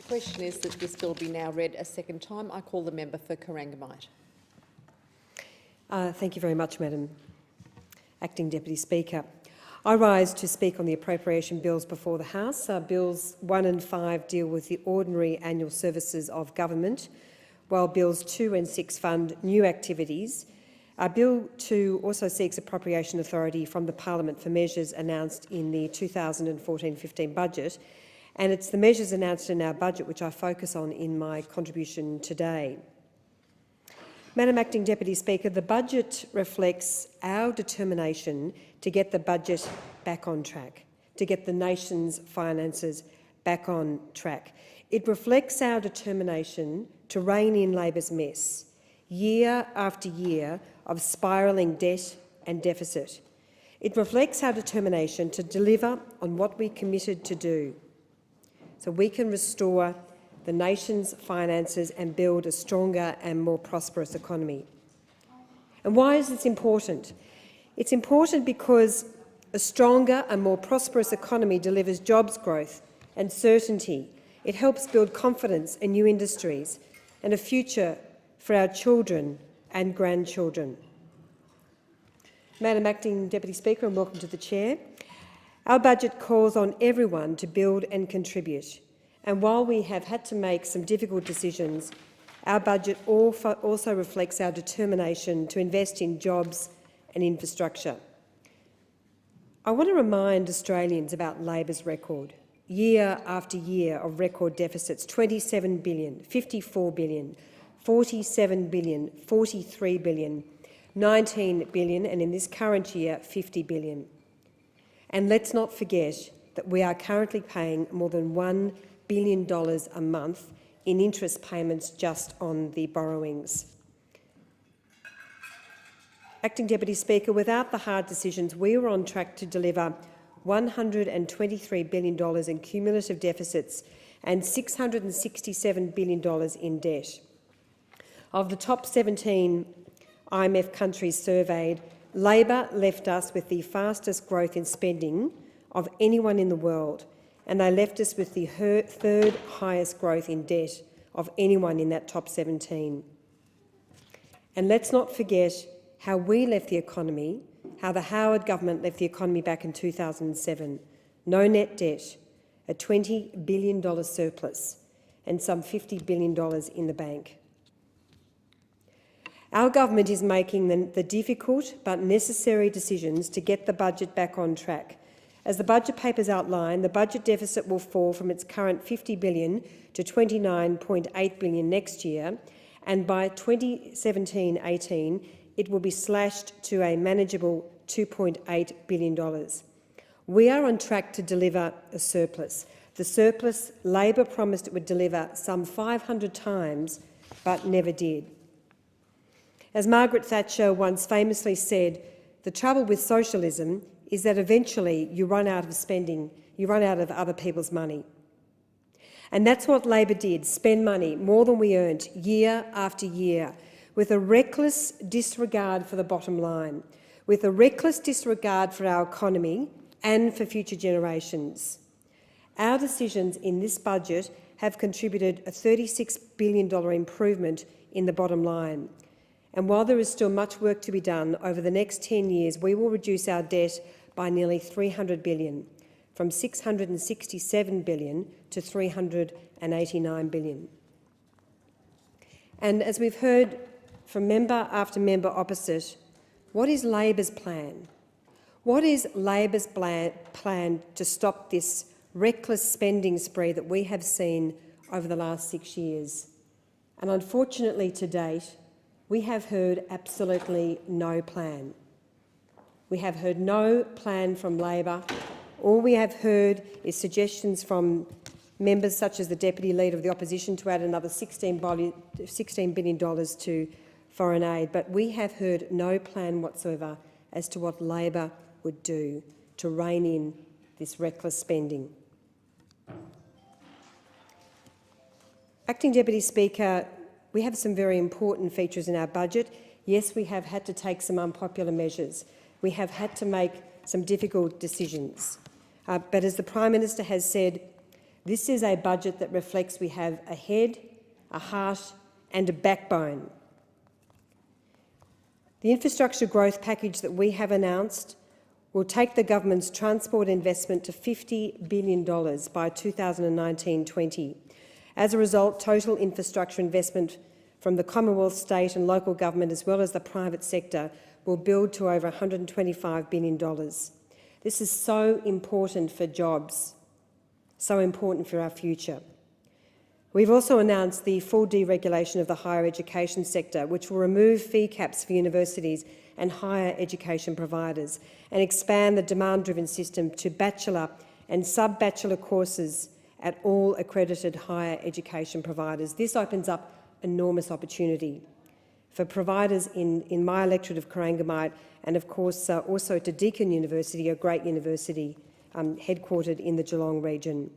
The question is that this bill be now read a second time. I call the member for Corangamite. Thank you very much, Madam Acting Deputy Speaker. I rise to speak on the appropriation bills before the House. Bills 1 and 5 deal with the ordinary annual services of government, while Bills 2 and 6 fund new activities. Bill 2 also seeks appropriation authority from the Parliament for measures announced in the 2014-15 budget, and it's the measures announced in our budget which I focus on in my contribution today. Madam Acting Deputy Speaker, the budget reflects our determination to get the budget back on track, to get the nation's finances back on track. It reflects our determination to rein in Labor's mess, year after year of spiralling debt and deficit. It reflects our determination to deliver on what we committed to do, so we can restore the nation's finances and build a stronger and more prosperous economy. And why is this important? It's important because a stronger and more prosperous economy delivers jobs growth and certainty. It helps build confidence in new industries and a future for our children and grandchildren. Madam Acting Deputy Speaker, and welcome to the Chair. Our budget calls on everyone to build and contribute. And while we have had to make some difficult decisions, our budget also reflects our determination to invest in jobs and infrastructure. I want to remind Australians about Labor's record, year after year of record deficits: 27 billion, 54 billion, 47 billion, 43 billion, 19 billion, and in this current year, 50 billion. And let's not forget that we are currently paying more than $1 billion a month in interest payments just on the borrowings. Acting Deputy Speaker, without the hard decisions, we were on track to deliver $123 billion in cumulative deficits and $667 billion in debt. Of the top 17 IMF countries surveyed, Labor left us with the fastest growth in spending of anyone in the world, and they left us with the third highest growth in debt of anyone in that top 17. And let's not forget how we left the economy, how the Howard government left the economy back in 2007. No net debt, a $20 billion surplus, and some $50 billion in the bank. Our government is making the difficult but necessary decisions to get the budget back on track. As the budget papers outline, the budget deficit will fall from its current $50 billion to $29.8 billion next year, and by 2017-18 it will be slashed to a manageable $2.8 billion. We are on track to deliver a surplus, the surplus Labor promised it would deliver some 500 times but never did. As Margaret Thatcher once famously said, the trouble with socialism is that eventually you run out of spending, you run out of other people's money. And that's what Labor did, spend money more than we earned year after year, with a reckless disregard for the bottom line, with a reckless disregard for our economy and for future generations. Our decisions in this budget have contributed a $36 billion improvement in the bottom line. And while there is still much work to be done, over the next 10 years we will reduce our debt by nearly $300 billion, from $667 billion to $389 billion. And as we've heard from member after member opposite, what is Labor's plan? What is Labor's plan to stop this reckless spending spree that we have seen over the last 6 years? And unfortunately to date, we have heard absolutely no plan. We have heard no plan from Labor. All we have heard is suggestions from members such as the Deputy Leader of the Opposition to add another $16 billion to foreign aid, but we have heard no plan whatsoever as to what Labor would do to rein in this reckless spending. Acting Deputy Speaker, we have some very important features in our budget. Yes, we have had to take some unpopular measures. We have had to make some difficult decisions. But as the Prime Minister has said, This is a budget that reflects we have a head, a heart and a backbone. The infrastructure growth package that we have announced will take the government's transport investment to $50 billion by 2019-20. As a result, total infrastructure investment from the Commonwealth, state and local government, as well as the private sector, will build to over $125 billion. This is so important for jobs, so important for our future. We've also announced the full deregulation of the higher education sector, which will remove fee caps for universities and higher education providers and expand the demand-driven system to bachelor and sub-bachelor courses at all accredited higher education providers. This opens up enormous opportunity for providers in my electorate of Corangamite and, of course, also to Deakin University, a great university headquartered in the Geelong region.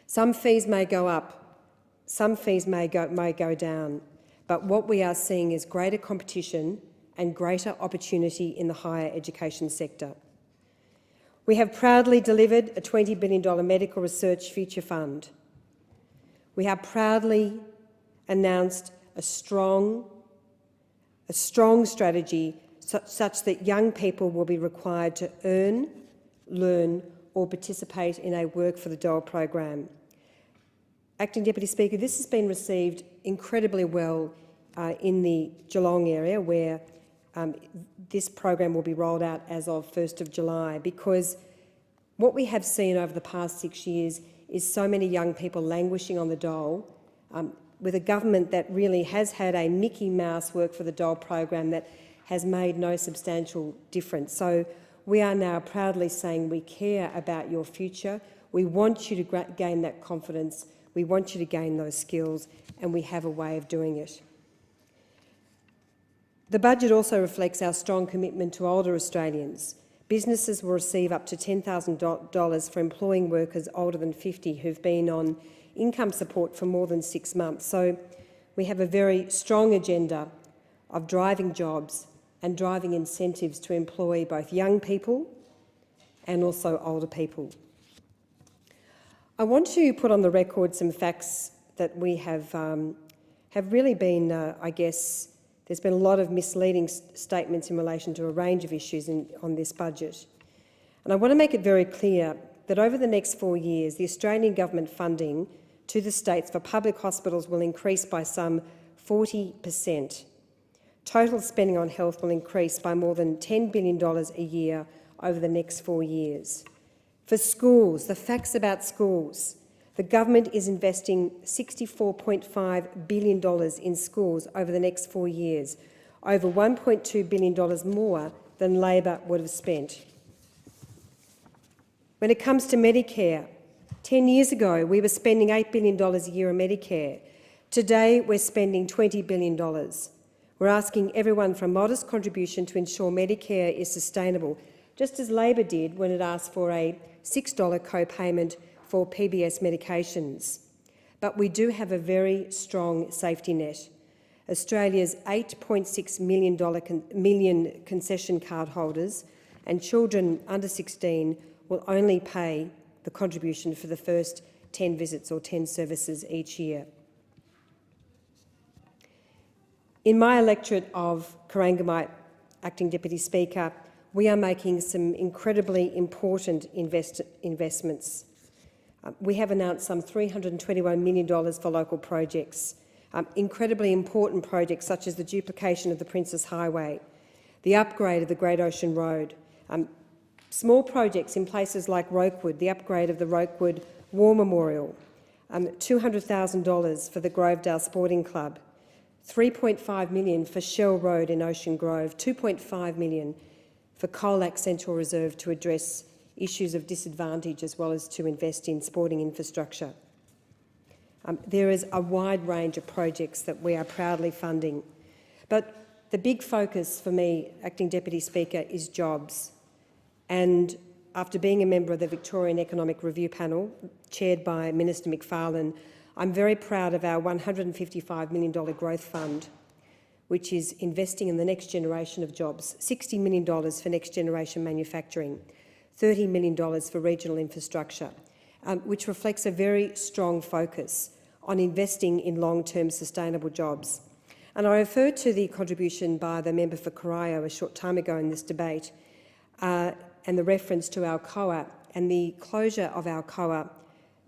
Some fees may go up, some fees may go down, but what we are seeing is greater competition and greater opportunity in the higher education sector. We have proudly delivered a $20 billion medical research future fund. We have proudly announced a strong strategy such that young people will be required to earn, learn or participate in a Work for the Dole program. Acting Deputy Speaker, this has been received incredibly well in the Geelong area, where this program will be rolled out as of 1st of July, because what we have seen over the past 6 years is so many young people languishing on the dole, with a government that really has had a Mickey Mouse Work for the Dole program that has made no substantial difference. So we are now proudly saying we care about your future. We want you to gain that confidence. We want you to gain those skills, and we have a way of doing it. The budget also reflects our strong commitment to older Australians. Businesses will receive up to $10,000 for employing workers older than 50 who've been on income support for more than 6 months. So we have a very strong agenda of driving jobs and driving incentives to employ both young people and also older people. I want to put on the record some facts that we have really been, I guess, there's been a lot of misleading statements in relation to a range of issues on this budget. And I want to make it very clear that over the next 4 years, the Australian government funding to the states for public hospitals will increase by some 40%. Total spending on health will increase by more than $10 billion a year over the next 4 years. For schools, the facts about schools: the government is investing $64.5 billion in schools over the next 4 years, over $1.2 billion more than Labor would have spent. When it comes to Medicare, 10 years ago we were spending $8 billion a year on Medicare. Today we're spending $20 billion. We're asking everyone for a modest contribution to ensure Medicare is sustainable, just as Labor did when it asked for a $6 co-payment for PBS medications. But we do have a very strong safety net. Australia's 8.6 million concession card holders and children under 16 will only pay the contribution for the first 10 visits or 10 services each year. In my electorate of Corangamite, Acting Deputy Speaker, we are making some incredibly important investments. We have announced some $321 million for local projects, incredibly important projects such as the duplication of the Princes Highway, the upgrade of the Great Ocean Road, small projects in places like Rokewood, the upgrade of the Rokewood War Memorial, $200,000 for the Grovedale Sporting Club, $3.5 million for Shell Road in Ocean Grove, $2.5 million for Colac Central Reserve to address issues of disadvantage as well as to invest in sporting infrastructure. There is a wide range of projects that we are proudly funding. But the big focus for me, Acting Deputy Speaker, is jobs. And after being a member of the Victorian Economic Review Panel, chaired by Minister McFarlane, I'm very proud of our $155 million growth fund, which is investing in the next generation of jobs, $60 million for next generation manufacturing, $30 million for regional infrastructure, which reflects a very strong focus on investing in long-term sustainable jobs. And I referred to the contribution by the member for Corio a short time ago in this debate, and the reference to Alcoa, and the closure of Alcoa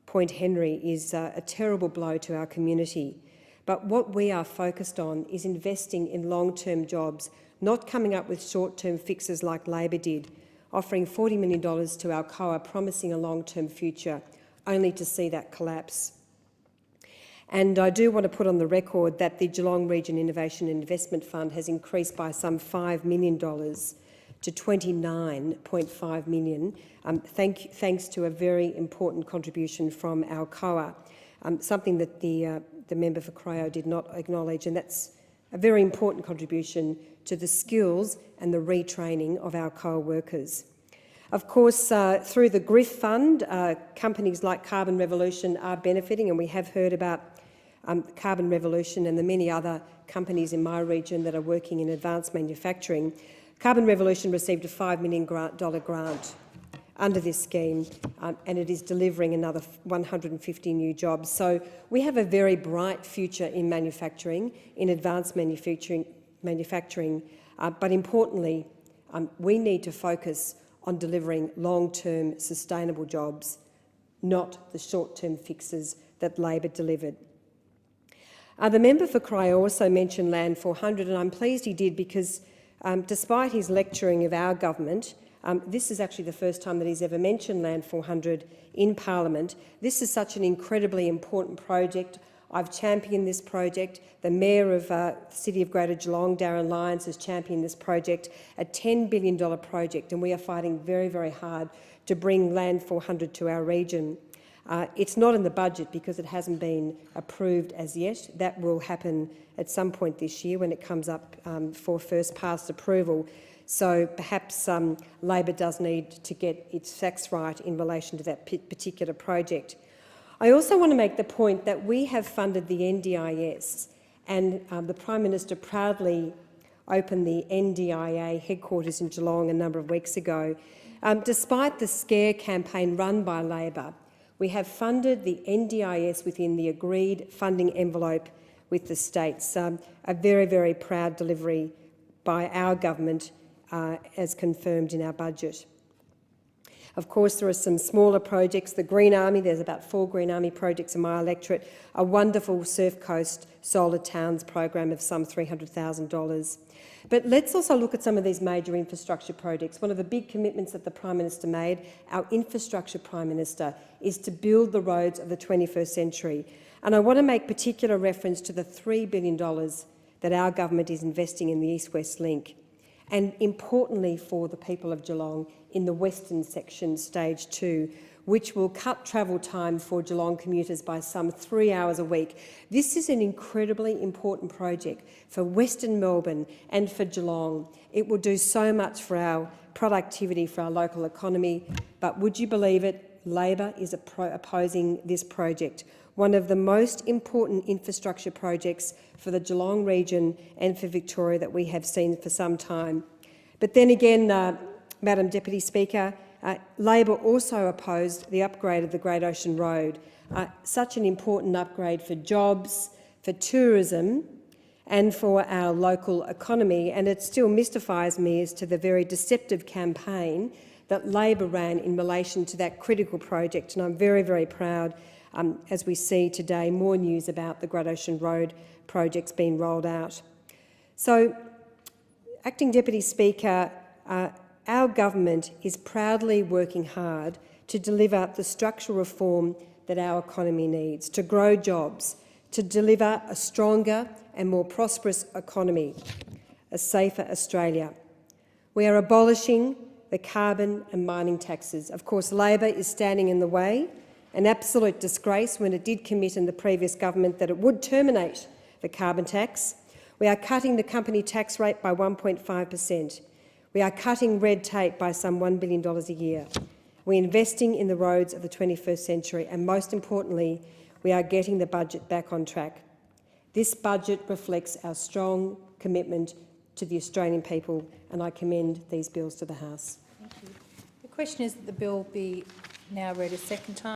Point Henry is a terrible blow to our community. But what we are focused on is investing in long-term jobs, not coming up with short-term fixes like Labor did, offering $40 million to Alcoa, promising a long-term future, only to see that collapse. And I do want to put on the record that the Geelong Region Innovation and Investment Fund has increased by some $5 million to $29.5 million, thanks to a very important contribution from Alcoa, something that the member for Corio did not acknowledge, and that's a very important contribution to the skills and the retraining of Alcoa workers. Of course, through the GRIF Fund, companies like Carbon Revolution are benefiting, and we have heard about Carbon Revolution and the many other companies in my region that are working in advanced manufacturing. Carbon Revolution received a $5 million grant under this scheme, and it is delivering another 150 new jobs. So we have a very bright future in manufacturing, in advanced manufacturing, but importantly, we need to focus on delivering long-term sustainable jobs, not the short-term fixes that Labor delivered. The member for Corio also mentioned Land 400, and I'm pleased he did, because despite his lecturing of our government, this is actually the first time that he's ever mentioned Land 400 in Parliament. This is such an incredibly important project. I've championed this project. The Mayor of the City of Greater Geelong, Darren Lyons, has championed this project, a $10 billion project, and we are fighting very, very hard to bring Land 400 to our region. It's not in the budget because it hasn't been approved as yet. That will happen at some point this year when it comes up for first pass approval. So perhaps Labor does need to get its facts right in relation to that particular project. I also want to make the point that we have funded the NDIS, and the Prime Minister proudly opened the NDIA headquarters in Geelong a number of weeks ago. Despite the scare campaign run by Labor, we have funded the NDIS within the agreed funding envelope with the states. A very, very proud delivery by our government, as confirmed in our budget. Of course, there are some smaller projects. The Green Army, there's about 4 Green Army projects in my electorate, a wonderful Surf Coast Solar Towns program of some $300,000. But let's also look at some of these major infrastructure projects. One of the big commitments that the Prime Minister made, our Infrastructure Prime Minister, is to build the roads of the 21st century. And I want to make particular reference to the $3 billion that our government is investing in the East-West Link, and importantly for the people of Geelong, in the Western section, Stage 2, which will cut travel time for Geelong commuters by some 3 hours a week. This is an incredibly important project for Western Melbourne and for Geelong. It will do so much for our productivity, for our local economy, but would you believe it, Labor is opposing this project, one of the most important infrastructure projects for the Geelong region and for Victoria that we have seen for some time. But then again, Madam Deputy Speaker, Labor also opposed the upgrade of the Great Ocean Road, such an important upgrade for jobs, for tourism and for our local economy, and it still mystifies me as to the very deceptive campaign that Labor ran in relation to that critical project, and I'm very, very proud as we see today more news about the Great Ocean Road projects being rolled out. So, Acting Deputy Speaker, our government is proudly working hard to deliver the structural reform that our economy needs, to grow jobs, to deliver a stronger and more prosperous economy, a safer Australia. We are abolishing the carbon and mining taxes. Of course, Labor is standing in the way, an absolute disgrace when it did commit in the previous government that it would terminate the carbon tax. We are cutting the company tax rate by 1.5%. We are cutting red tape by some $1 billion a year. We're investing in the roads of the 21st century, and most importantly, we are getting the budget back on track. This budget reflects our strong commitment to the Australian people, and I commend these bills to the House. Thank you. The question is that the bill be now read a second time.